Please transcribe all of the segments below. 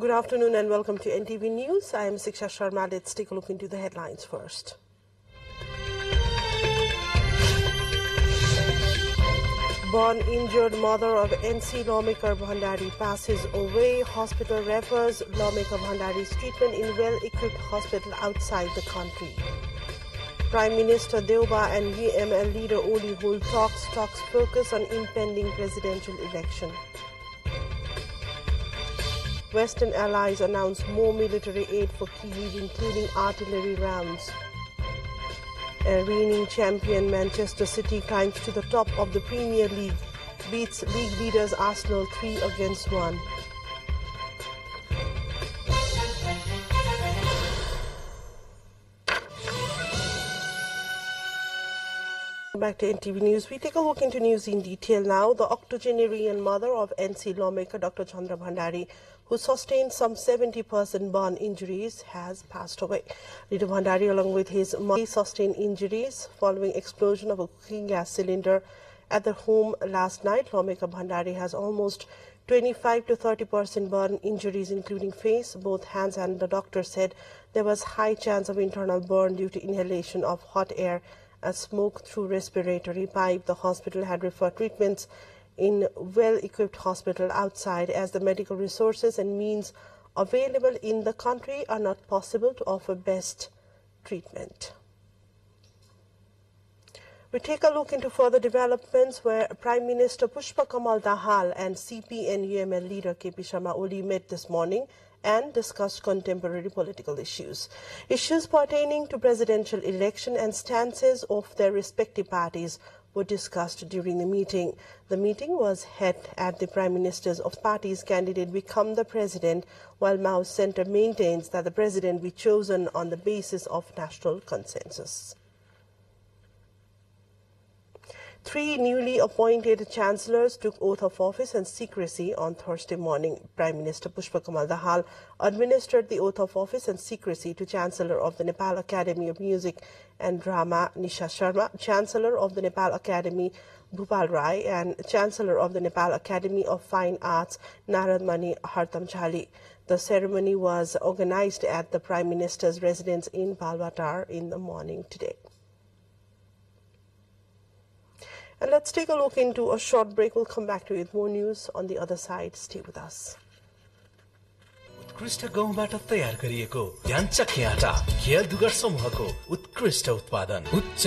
Good afternoon and welcome to NTV News. I am Siksha Sharma. Let's take a look into the headlines first. Born injured mother of NC lawmaker Bhandari passes away. Hospital refers lawmaker Bhandari's treatment in well-equipped hospital outside the country. Prime Minister Deuba and UML leader Oli hold talks. Talks focus on impending presidential election. Western allies announce more military aid for Kyiv, including artillery rounds. Reigning champion Manchester City climbs to the top of the Premier League, beats league leaders Arsenal 3-1. Back to NTV News. We take a look into news in detail now. The octogenarian mother of NC lawmaker Dr. Chandra Bhandari, who sustained some 70% burn injuries, has passed away. Leader Bhandari, along with his mother, sustained injuries following explosion of a cooking gas cylinder at their home last night. Lawmaker Bhandari has almost 25 to 30% burn injuries, including face, both hands, and the doctor said there was high chance of internal burn due to inhalation of hot air and smoke through respiratory pipe. The hospital had referred treatments in well-equipped hospital outside, as the medical resources and means available in the country are not possible to offer best treatment. We take a look into further developments where Prime Minister Pushpa Kamal Dahal and CP and UML leader KP Sharma Oli met this morning and discussed contemporary political issues. Issues pertaining to presidential election and stances of their respective parties were discussed during the meeting. The meeting was held at the Prime Ministers of parties candidate become the president, while Mao's centre maintains that the president be chosen on the basis of national consensus. 3 newly appointed chancellors took oath of office and secrecy on Thursday morning. Prime Minister Pushpa Kamal Dahal administered the oath of office and secrecy to Chancellor of the Nepal Academy of Music and Drama Nisha Sharma, Chancellor of the Nepal Academy Bhupal Rai, and Chancellor of the Nepal Academy of Fine Arts Naradmani Hartamchali. The ceremony was organized at the Prime Minister's residence in Balwatar in the morning today. And let's take a look into a short break. We'll come back to you with more news on the other side. Stay with us. उत्कृष्ट गहुँबाट तयार गरिएको ध्यानचक्की आटा खेल दुगर समूहको उत्कृष्ट उत्पादन उच्च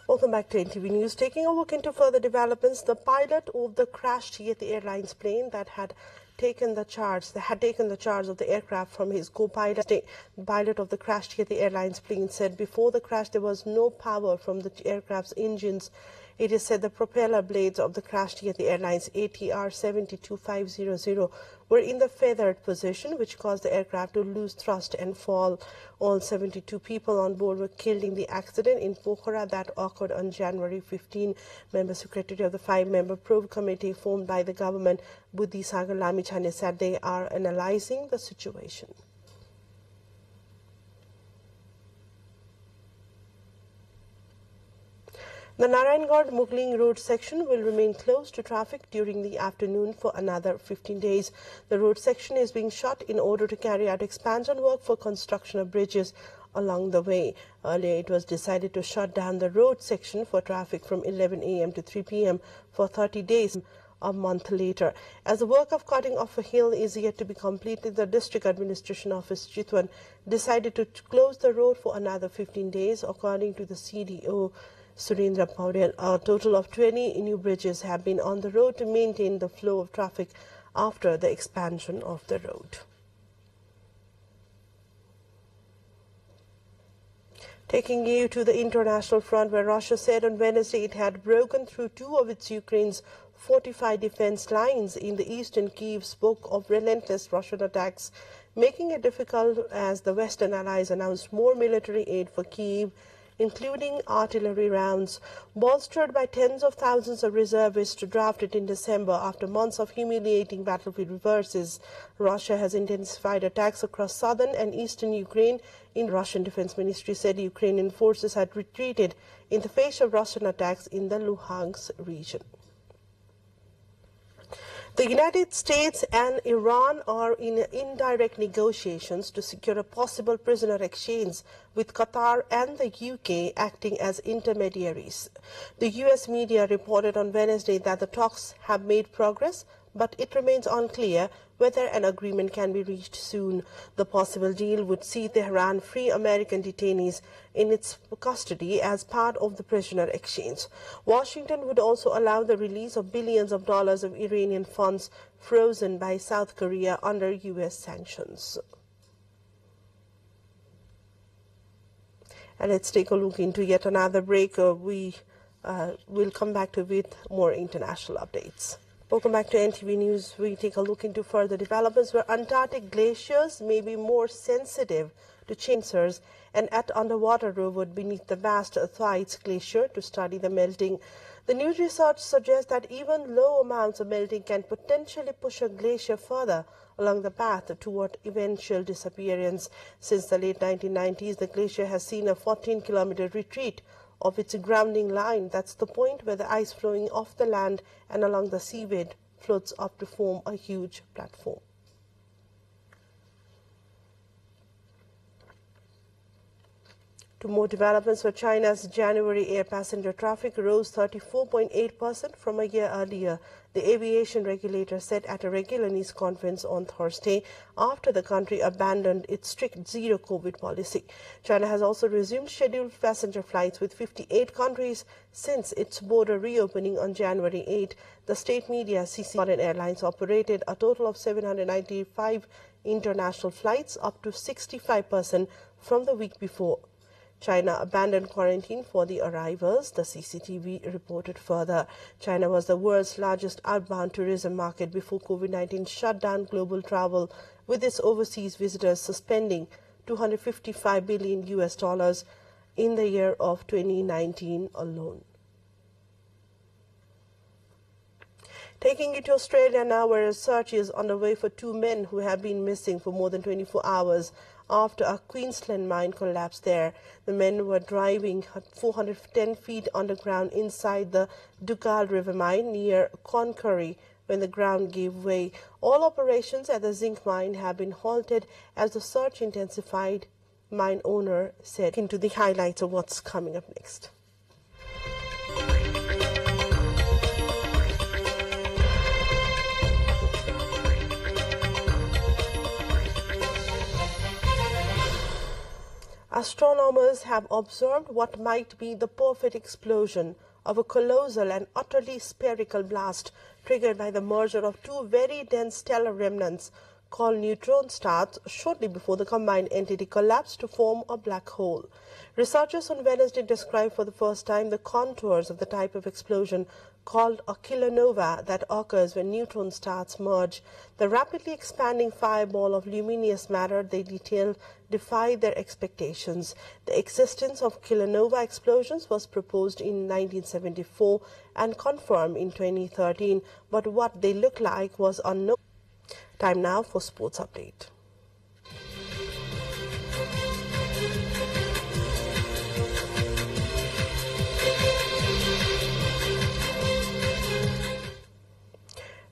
Welcome back to NTV News. Taking a look into further developments, the pilot of the crashed Yeti Airlines plane that had taken the charge of the aircraft from his co-pilot. The pilot of the crashed Yeti Airlines plane said before the crash there was no power from the aircraft's engines. It is said the propeller blades of the crashed Yeti Airlines ATR 72500 were in the feathered position, which caused the aircraft to lose thrust and fall. All 72 people on board were killed in the accident in Pokhara that occurred on January 15. Member Secretary of the 5-member probe committee formed by the government, Buddhi Sagar Lamichhane, said they are analyzing the situation. The Narayangarh-Mugling road section will remain closed to traffic during the afternoon for another 15 days. The road section is being shut in order to carry out expansion work for construction of bridges along the way. Earlier, it was decided to shut down the road section for traffic from 11 a.m. to 3 p.m. for 30 days. A month later, as the work of cutting off a hill is yet to be completed, the District Administration Office Chitwan decided to close the road for another 15 days. According to the CDO, Surendra Paudel, a total of 20 new bridges have been on the road to maintain the flow of traffic after the expansion of the road. Taking you to the international front, where Russia said on Wednesday it had broken through 2 of its Ukraine's fortified defense lines in the eastern Kyiv, spoke of relentless Russian attacks, making it difficult as the Western allies announced more military aid for Kyiv. including artillery rounds. Bolstered by tens of thousands of reservists drafted in December after months of humiliating battlefield reverses, Russia has intensified attacks across southern and eastern Ukraine. In Russian Defense Ministry said Ukrainian forces had retreated in the face of Russian attacks in the Luhansk region. The United States and Iran are in indirect negotiations to secure a possible prisoner exchange, with Qatar and the UK acting as intermediaries. The US media reported on Wednesday that the talks have made progress, but it remains unclear whether an agreement can be reached soon. The possible deal would see Tehran free American detainees in its custody as part of the prisoner exchange. Washington would also allow the release of billions of dollars of Iranian funds frozen by South Korea under US sanctions. And let's take a look into yet another break. We will come back to with more international updates. Welcome back to NTV News. We take a look into further developments where Antarctic glaciers may be more sensitive to sensors and at underwater rover beneath the vast Thwaites Glacier to study the melting. The new research suggests that even low amounts of melting can potentially push a glacier further along the path toward eventual disappearance. Since the late 1990s, the glacier has seen a 14-kilometer retreat of its grounding line. That's the point where the ice flowing off the land and along the seabed floats up to form a huge platform. To more developments, where China's January air passenger traffic rose 34.8% from a year earlier. The aviation regulator said at a regular news conference on Thursday after the country abandoned its strict zero-COVID policy. China has also resumed scheduled passenger flights with 58 countries since its border reopening on January 8. The state media CC Foreign Airlines operated a total of 795 international flights, up to 65% from the week before. China abandoned quarantine for the arrivals, the CCTV reported further. China was the world's largest outbound tourism market before COVID-19 shut down global travel, with its overseas visitors suspending $255 billion in the year of 2019 alone. Taking you to Australia now, where a search is underway for two men who have been missing for more than 24 hours after a Queensland mine collapsed there. The men were driving 410 feet underground inside the Dugal River mine near Concarry when the ground gave way. All operations at the zinc mine have been halted as the search intensified, mine owner said. Into the highlights of what's coming up next. Astronomers have observed what might be the perfect explosion of a colossal and utterly spherical blast triggered by the merger of two very dense stellar remnants called neutron stars shortly before the combined entity collapsed to form a black hole. Researchers on Wednesday described for the first time the contours of the type of explosion called a kilonova that occurs when neutron stars merge. The rapidly expanding fireball of luminous matter they detailed defied their expectations. The existence of kilonova explosions was proposed in 1974 and confirmed in 2013, but what they look like was unknown. Time now for sports update.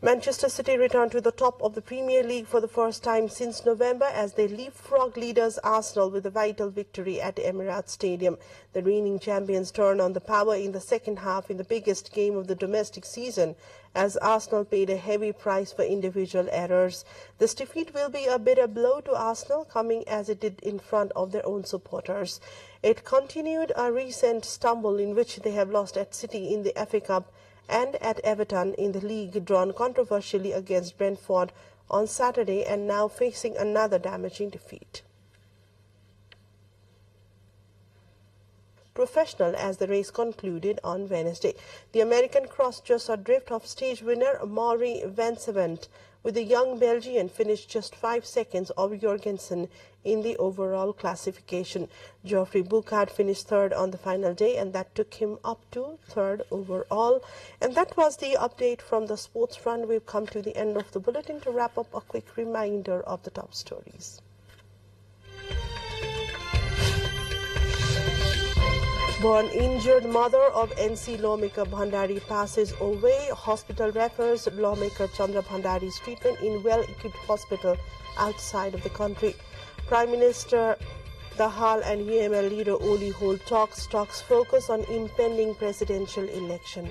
Manchester City returned to the top of the Premier League for the first time since November as they leapfrog leaders Arsenal with a vital victory at Emirates Stadium. The reigning champions turned on the power in the second half in the biggest game of the domestic season as Arsenal paid a heavy price for individual errors. This defeat will be a bitter blow to Arsenal, coming as it did in front of their own supporters. It continued a recent stumble in which they have lost at City in the FA Cup and at Everton in the league, drawn controversially against Brentford on Saturday, and now facing another damaging defeat. professional as the race concluded on Wednesday. The American cross-dresser drift of stage winner Maury Vansevent with the young Belgian finished just 5 seconds of Jorgensen in the overall classification. Geoffrey Bouchard finished third on the final day, and that took him up to third overall. And that was the update from the sports front. We've come to the end of the bulletin. To wrap up, a quick reminder of the top stories. Born injured mother of NC lawmaker Bhandari passes away. Hospital refers lawmaker Chandra Bhandari's treatment in well-equipped hospital outside of the country. Prime Minister Dahal and UML leader Oli hold talks. Talks focus on impending presidential election.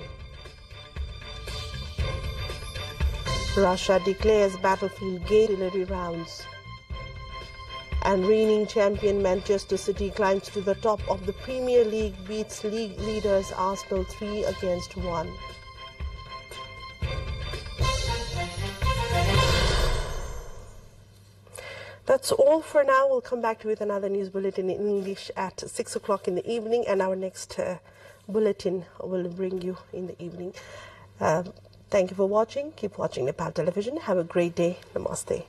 Russia declares battlefield game artillery rounds. And reigning champion Manchester City climbs to the top of the Premier League, beats league leaders Arsenal 3-1. That's all for now. We'll come back with another news bulletin in English at 6 o'clock in the evening, and our next bulletin will bring you in the evening. Thank you for watching. Keep watching Nepal television. Have a great day. Namaste.